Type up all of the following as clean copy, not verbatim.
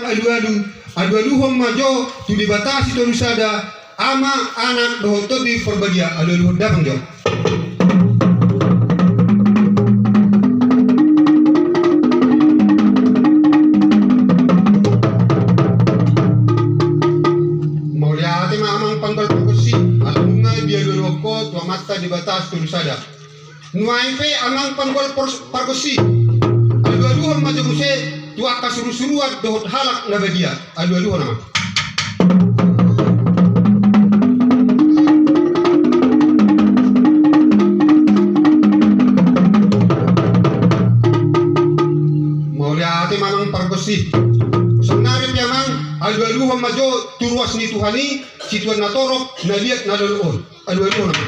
alu hom majo tu dibatasi tu sada ama anak doh to di perbadia alu dabang jo. Mauliati mamang panggal perkusi alungai biar rokok tua mata dibatasi tu sada. Nuaipe amang panggal perkusi alu hom majo kuse tua kasuru-suruat dohot halak nabadia alu nama. Mauliati mamang perkusi sebenarnya piamang alu majo turuas ni tuhani situan natorok naliat nadolon alu nama.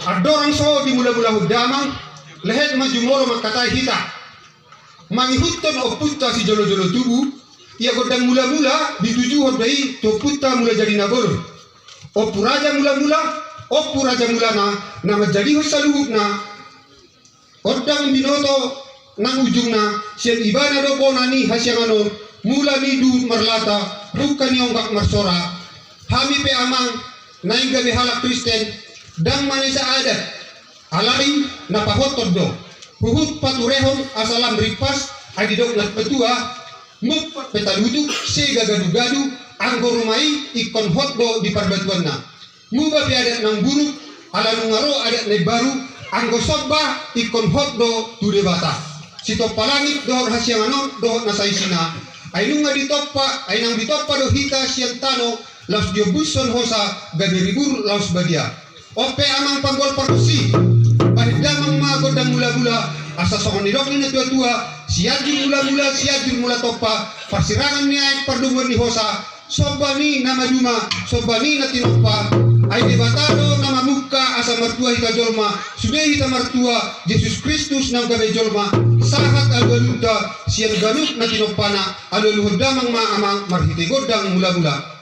Adorang so di mula-mula hudamang lehet majumoro makatai hita mangihuton o putta si jolo-jolo tubuh ia godang mula-mula dituju hodai to putta mula jadi nabor o puraja mula na nama jadi hosaluhut na odang binoto nang ujungna siang ibana do bonani hasyanganon mula ni du marlata bukan yonggak marsora hami pe amang naingga behala Kristen dang manisa adat alai napahotod do huhut paturehon asalam ripas adidok nat petua mupat petaluduk sega gadu-gadu anggo rumai ikon hotdo di parbatuan na muba adat nang buruk ala nungaro adat ne baru anggo sobba ikon hotdo tu debata sito palangit dohor hasyanganon dohor nasaisina ainunga ditoppa ainang ditoppa do hita siantano laus diobuson hosa gadiribur laus badia ope amang panggol perkusi damang mago dan mula-mula asa songon nidok ni tua-tua siajur mula topa persirangan ni ay pardungan ni hosa sobani nama duma sobani na tinoppa ay debatado nama muka asa martua hita jolma sudah hita martua Yesus Kristus nang gabe jolma sahat alwaluta sian ganuk na tinoppana alwaluhod damang maamang marhiti godang mula-mula.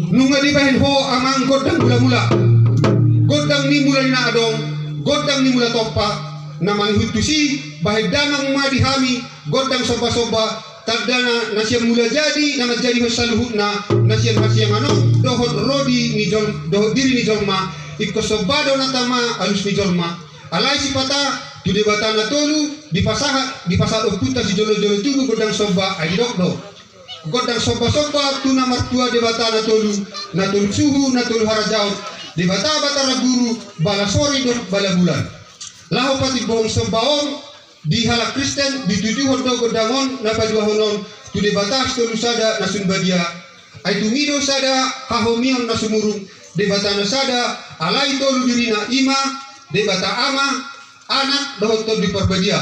Nunga di bahin ho amang godang mula-mula godang ni mula na adong godang ni mula topa namang hutusi bahid damang madihami godang soba-soba tagdana nasya mula jadi nama jadi hosaluhut na nasya hasyang ano dohot rodi ni jol dohot diri ni jolma ikko sobado natama alus ni jolma alai sipata tu debatana tolu di pasar oputa si jolo-jolo tubuh godang soba adidok do godang soba-soba tu na martua debatana tolu na tolu suhu na tolu harajaut debata batara guru bala sori do bala bulan lahu pati bohong sobaon di halak Kristen dituju hodo godangon na padua honon tu debatas tolu sada nasun badia ai tumido sada kahomion na sumurung debatana sada alai tolu dirina ima debata ama anak dohot to di perbadia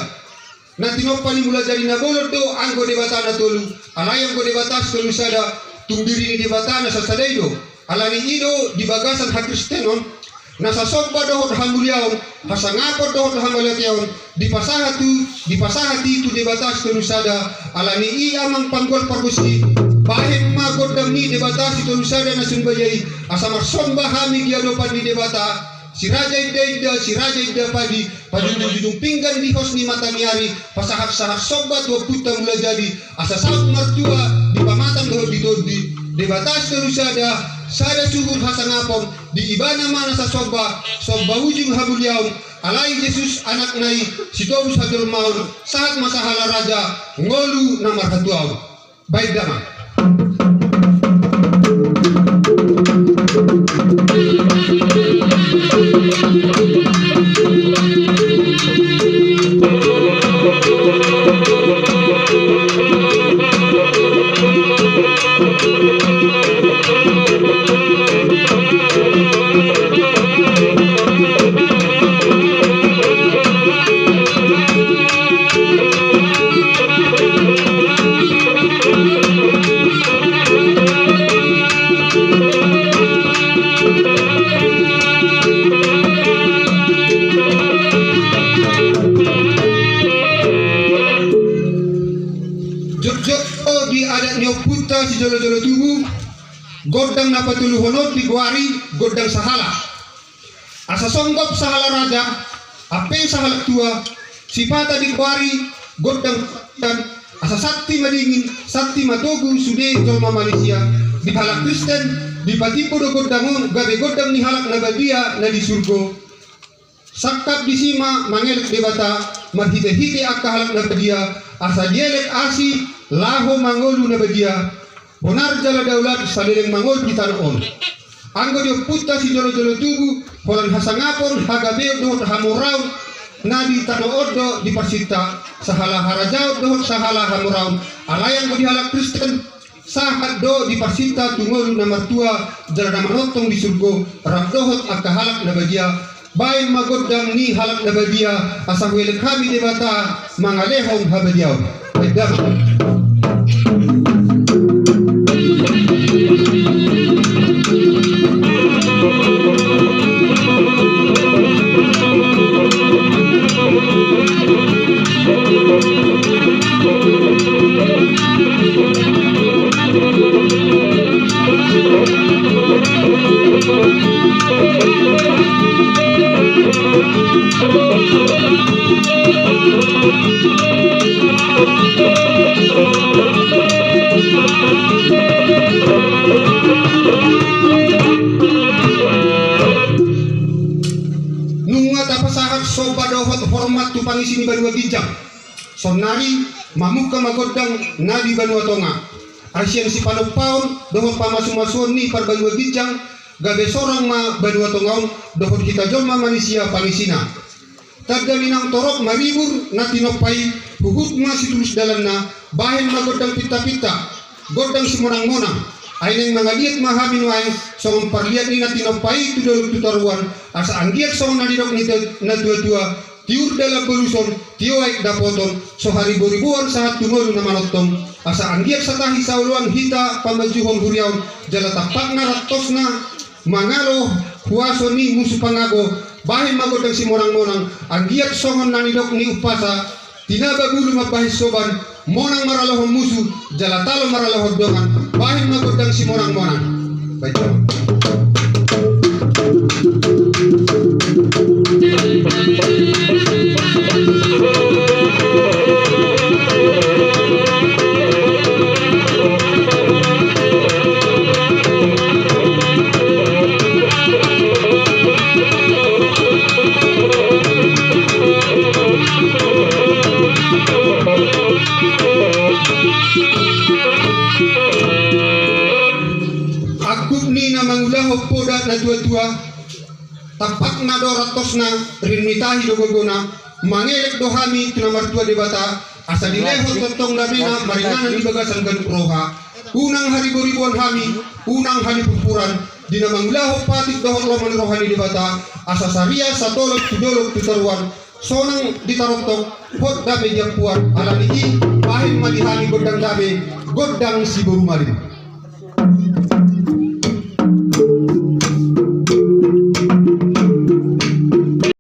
nanti nopani mula jadi nabolor do anggo debatana tolu alai anggo debatas tolu sada tundiri ni debatana sasadaido alani ido di bagasan hak Kristenon nasa sobba dohot hamuliaon hasangapor dohot hamuliaon di pasahati tu debatas tunusada alani i amang panggol perkusi bahem magodam ni debatas tunusada nasun bayai asamar somba hami giadopan di debata si raja ida padi pajujung pinggan di hos ni mataniari pasahak sobba tua puta mula jadi asa saut martua di pamatan dohot di debatas tunusada sada suhud hasangapon di ibana mana sa sobba ujung habuliaun alai Yesus anak nai sitobus hadul maun saat masahala raja ngolu namar hatuau baik dama adat nyo puta si jolo-jolo tubuh godang na patuluhonot di guari godang sahala asa songgop sahala raja apeng sahala tua sipata di guari godang dan asa sakti madingin sakti matogu sude jolma Malaysia di halak Kristen di patipo do godangon gabe godang ni halak na badia na di surgo sakap di sima mangelek debata marhite-hite akka halak na badia asa dielek asi laho mangolu na badia bonar jala daulat salireng mangol di tanah on anggo dio puta si jolo-jolo tubu holan hasangapon hagabe do hamurau na di tanah odo di pasita sahala harajau do sahala hamurau alayang ko di halak Kristen sahat do di pasita tungolu na martua jala na manotong di surgo ramdohot akka halak na badia bain magodang ni halak na badia asa huelek kami debata mangalehong habadiaw Baiklah. Hormat tu pangisi ni Banua Gijang sonari mamuka magodang nadi Banua Tonga Asian si panupaon dohon pamasu-masuon ni par Banua Gijang gabe sorang ma Banua Tongaon dohon kita jolma manusia pangisina tadalinang torok maribur na tinopai huhut ma situlus dalanna bahen magodang pita-pita godang si monang-monang aineng mangaliat mahamin waeng song parliat ni na tinopai tudoluk tutoruan asa anggiat song nadidok ni na tua-tua tiur dalam beluson tioek dapoton so hari boribuan saat tungolu na manotong asa anggiat satahi sauluan hita pamajuhon huriaon jala tapak na ratosna mangalo huaso ni musuh pangago bahin magodang si monang-monang anggiat songon nanidok ni upasa tinaba bulu mabahis soban monang maralohon musuh jala talo maralohon dongan bahin magodang si monang-monang baiklah. Mangulahok poda na tua-tua tapak na do ratosna rinmitahi dogogona mangelek dohami tuna martua debata asa dilehot totong labina maringanan di bagasan ganuk roha unang hari boribuan hami unang hari pumpuran dina mangulahok patik dohot loman rohani debata asa saria satolok tudolok tutarwan sonang ditarotok hot dame jampuan alanihi pahim malihani godang dame godang si boru malim